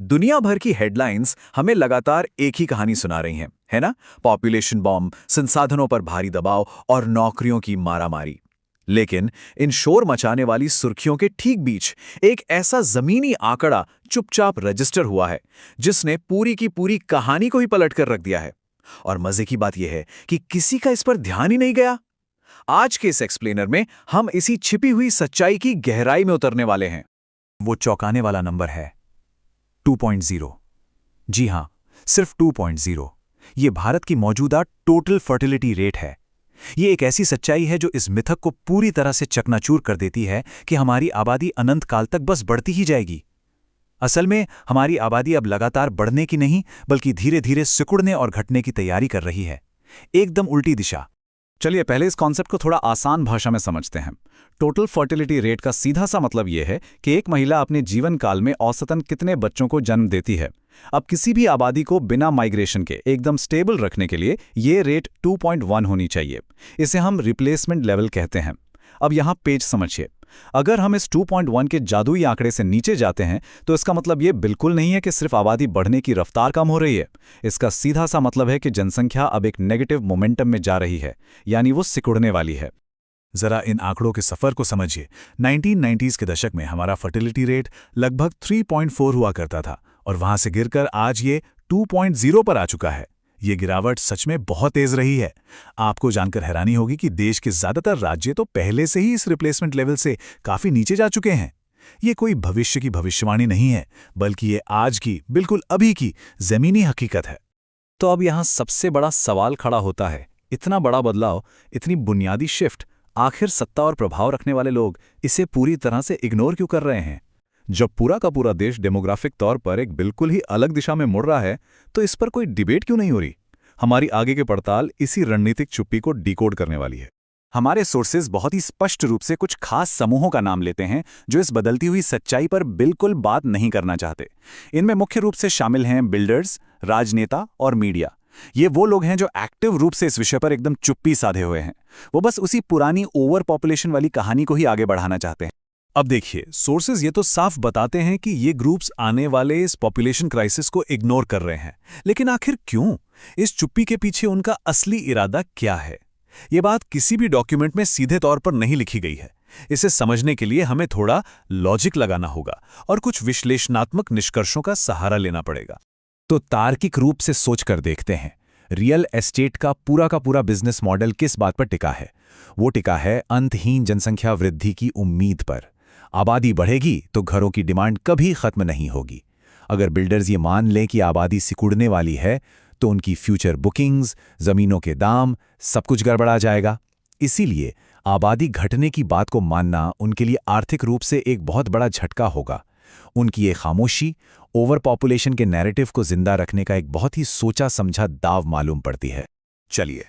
दुनिया भर की हेडलाइंस हमें लगातार एक ही कहानी सुना रही हैं, है ना? पॉपुलेशन बॉम्ब, संसाधनों पर भारी दबाव और नौकरियों की मारामारी। लेकिन इन शोर मचाने वाली सुर्खियों के ठीक बीच एक ऐसा जमीनी आंकड़ा चुपचाप रजिस्टर हुआ है, जिसने पूरी की पूरी कहानी को ही पलट कर रख दिया है। और मजे की बात यह है कि किसी का इस पर ध्यान ही नहीं गया। आज के इस एक्सप्लेनर में हम इसी छिपी हुई सच्चाई की गहराई में उतरने वाले हैं। वो चौंकाने वाला नंबर है 2.0। जी हां, सिर्फ 2.0। ये भारत की मौजूदा टोटल फर्टिलिटी रेट है। ये एक ऐसी सच्चाई है जो इस मिथक को पूरी तरह से चकनाचूर कर देती है कि हमारी आबादी अनंत काल तक बस बढ़ती ही जाएगी। असल में हमारी आबादी अब लगातार बढ़ने की नहीं, बल्कि धीरे धीरे सिकुड़ने और घटने की तैयारी कर रही है। एकदम उल्टी दिशा। चलिए पहले इस कॉन्सेप्ट को थोड़ा आसान भाषा में समझते हैं। टोटल फर्टिलिटी रेट का सीधा सा मतलब यह है कि एक महिला अपने जीवन काल में औसतन कितने बच्चों को जन्म देती है। अब किसी भी आबादी को बिना माइग्रेशन के एकदम स्टेबल रखने के लिए ये रेट 2.1 होनी चाहिए। इसे हम रिप्लेसमेंट लेवल कहते हैं। अब यहाँ पेज समझिए। अगर हम इस 2.1 के जादुई आंकड़े से नीचे जाते हैं तो इसका मतलब ये बिल्कुल नहीं है कि सिर्फ आबादी बढ़ने की रफ्तार कम हो रही है। इसका सीधा सा मतलब है कि जनसंख्या अब एक नेगेटिव मोमेंटम में जा रही है, यानी वो सिकुड़ने वाली है। जरा इन आंकड़ों के सफर को समझिए। 1990s के दशक में हमारा फर्टिलिटी रेट लगभग 3.4 हुआ करता था और वहां से गिरकर आज ये 2.0 पर आ चुका है। ये गिरावट सच में बहुत तेज रही है। आपको जानकर हैरानी होगी कि देश के ज्यादातर राज्य तो पहले से ही इस रिप्लेसमेंट लेवल से काफी नीचे जा चुके हैं। ये कोई भविष्य की भविष्यवाणी नहीं है, बल्कि ये आज की, बिल्कुल अभी की जमीनी हकीकत है। तो अब यहाँ सबसे बड़ा सवाल खड़ा होता है, इतना बड़ा बदलाव, इतनी बुनियादी शिफ्ट, आखिर सत्ता और प्रभाव रखने वाले लोग इसे पूरी तरह से इग्नोर क्यों कर रहे हैं? जब पूरा का पूरा देश डेमोग्राफिक तौर पर एक बिल्कुल ही अलग दिशा में मुड़ रहा है, तो इस पर कोई डिबेट क्यों नहीं हो रही? हमारी आगे की पड़ताल इसी रणनीतिक चुप्पी को डिकोड करने वाली है। हमारे सोर्सेज बहुत ही स्पष्ट रूप से कुछ खास समूहों का नाम लेते हैं जो इस बदलती हुई सच्चाई पर बिल्कुल बात नहीं करना चाहते। इनमें मुख्य रूप से शामिल हैं बिल्डर्स, राजनेता और मीडिया। ये वो लोग हैं जो एक्टिव रूप से इस विषय पर एकदम चुप्पी साधे हुए हैं। वो बस उसी पुरानी ओवर पॉपुलेशन वाली कहानी को ही आगे बढ़ाना चाहते हैं। अब देखिए, सोर्सेज ये तो साफ बताते हैं कि ये ग्रुप्स आने वाले इस पॉपुलेशन क्राइसिस को इग्नोर कर रहे हैं, लेकिन आखिर क्यों? इस चुप्पी के पीछे उनका असली इरादा क्या है? ये बात किसी भी डॉक्यूमेंट में सीधे तौर पर नहीं लिखी गई है। इसे समझने के लिए हमें थोड़ा लॉजिक लगाना होगा और कुछ विश्लेषणात्मक निष्कर्षों का सहारा लेना पड़ेगा। तो तार्किक रूप से सोचकर देखते हैं, रियल एस्टेट का पूरा बिजनेस मॉडल किस बात पर टिका है? वो टिका है अंतहीन जनसंख्या वृद्धि की उम्मीद पर। आबादी बढ़ेगी तो घरों की डिमांड कभी खत्म नहीं होगी। अगर बिल्डर्स ये मान लें कि आबादी सिकुड़ने वाली है, तो उनकी फ्यूचर बुकिंग्स, जमीनों के दाम, सब कुछ गड़बड़ा जाएगा। इसीलिए आबादी घटने की बात को मानना उनके लिए आर्थिक रूप से एक बहुत बड़ा झटका होगा। उनकी ये खामोशी ओवर पॉपुलेशन के नैरेटिव को जिंदा रखने का एक बहुत ही सोचा समझा दाव मालूम पड़ती है। चलिए,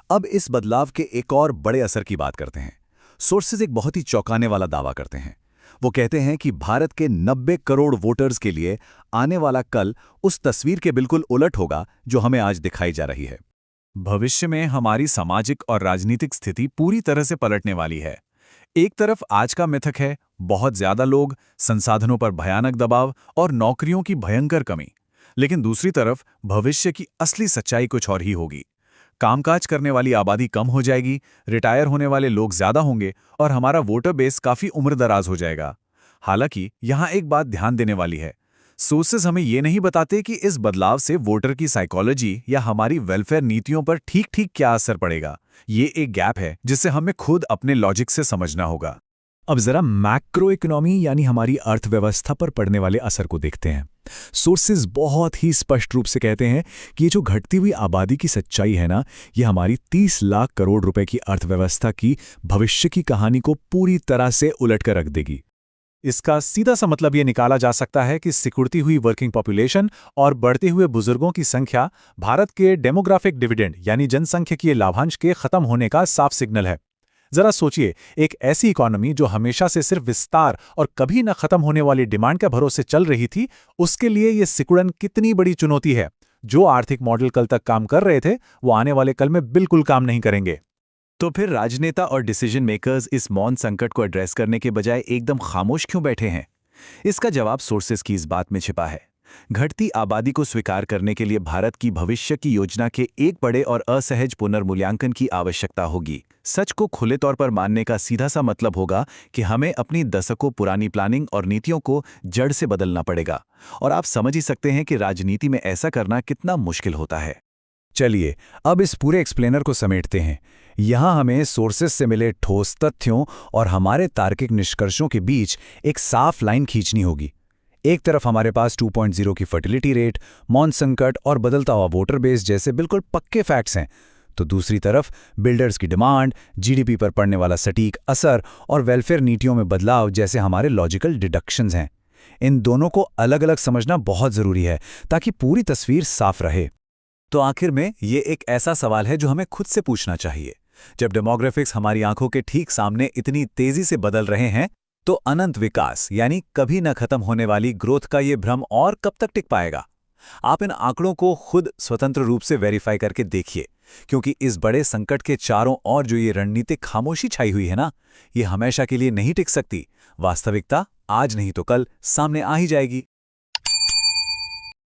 अब इस बदलाव के एक और बड़े असर की बात करते हैं। सोर्सेज एक बहुत ही चौंकाने वाला दावा करते हैं। वो कहते हैं कि भारत के 90 करोड़ वोटर्स के लिए आने वाला कल उस तस्वीर के बिल्कुल उलट होगा जो हमें आज दिखाई जा रही है। भविष्य में हमारी सामाजिक और राजनीतिक स्थिति पूरी तरह से पलटने वाली है। एक तरफ आज का मिथक है, बहुत ज्यादा लोग, संसाधनों पर भयानक दबाव और नौकरियों की भयंकर कमी। लेकिन दूसरी तरफ भविष्य की असली सच्चाई कुछ और ही होगी। कामकाज करने वाली आबादी कम हो जाएगी, रिटायर होने वाले लोग ज्यादा होंगे और हमारा वोटर बेस काफी उम्रदराज हो जाएगा। हालांकि यहाँ एक बात ध्यान देने वाली है। सोर्सेज हमें ये नहीं बताते कि इस बदलाव से वोटर की साइकोलॉजी या हमारी वेलफेयर नीतियों पर ठीक ठीक क्या असर पड़ेगा। ये एक गैप है जिसे हमें खुद अपने लॉजिक से समझना होगा। अब जरा मैक्रो इकोनॉमी यानी हमारी अर्थव्यवस्था पर पड़ने वाले असर को देखते हैं। सोर्सेज बहुत ही स्पष्ट रूप से कहते हैं कि ये जो घटती हुई आबादी की सच्चाई है ना, ये हमारी 30 लाख करोड़ रुपए की अर्थव्यवस्था की भविष्य की कहानी को पूरी तरह से उलट कर रख देगी। इसका सीधा सा मतलब ये निकाला जा सकता है कि सिकुड़ती हुई वर्किंग पॉपुलेशन और बढ़ते हुए बुजुर्गों की संख्या भारत के डेमोग्राफिक डिविडेंड यानी जनसांख्यिकीय लाभांश के खत्म होने का साफ सिग्नल है। जरा सोचिए, एक ऐसी इकोनॉमी जो हमेशा से सिर्फ विस्तार और कभी न खत्म होने वाली डिमांड के भरोसे चल रही थी, उसके लिए ये सिकुड़न कितनी बड़ी चुनौती है। जो आर्थिक मॉडल कल तक काम कर रहे थे, वो आने वाले कल में बिल्कुल काम नहीं करेंगे। तो फिर राजनेता और डिसीजन मेकर्स इस मौन संकट को एड्रेस करने के बजाय एकदम खामोश क्यों बैठे हैं? इसका जवाब सोर्सेज की इस बात में छिपा है। घटती आबादी को स्वीकार करने के लिए भारत की भविष्य की योजना के एक बड़े और असहज पुनर्मूल्यांकन की आवश्यकता होगी। सच को खुले तौर पर मानने का सीधा सा मतलब होगा कि हमें अपनी दशकों पुरानी प्लानिंग और नीतियों को जड़ से बदलना पड़ेगा। और आप समझ ही सकते हैं कि राजनीति में ऐसा करना कितना मुश्किल होता है। चलिए अब इस पूरे एक्सप्लेनर को समेटते हैं। यहाँ हमें सोर्सेस से मिले ठोस तथ्यों और हमारे तार्किक निष्कर्षों के बीच एक साफ लाइन खींचनी होगी। एक तरफ हमारे पास 2.0 की फर्टिलिटी रेट, मौन संकट और बदलता हुआ वोटर बेस जैसे बिल्कुल पक्के फैक्ट्स हैं, तो दूसरी तरफ बिल्डर्स की डिमांड, जीडीपी पर पड़ने वाला सटीक असर और वेलफेयर नीतियों में बदलाव जैसे हमारे लॉजिकल डिडक्शंस हैं। इन दोनों को अलग अलग समझना बहुत ज़रूरी है ताकि पूरी तस्वीर साफ रहे। तो आखिर में ये एक ऐसा सवाल है जो हमें खुद से पूछना चाहिए। जब डेमोग्राफिक्स हमारी आंखों के ठीक सामने इतनी तेजी से बदल रहे हैं, तो अनंत विकास यानी कभी न खत्म होने वाली ग्रोथ का ये भ्रम और कब तक टिक पाएगा? आप इन आंकड़ों को खुद स्वतंत्र रूप से वेरीफाई करके देखिए, क्योंकि इस बड़े संकट के चारों ओर जो ये रणनीतिक खामोशी छाई हुई है ना, ये हमेशा के लिए नहीं टिक सकती। वास्तविकता आज नहीं तो कल सामने आ ही जाएगी।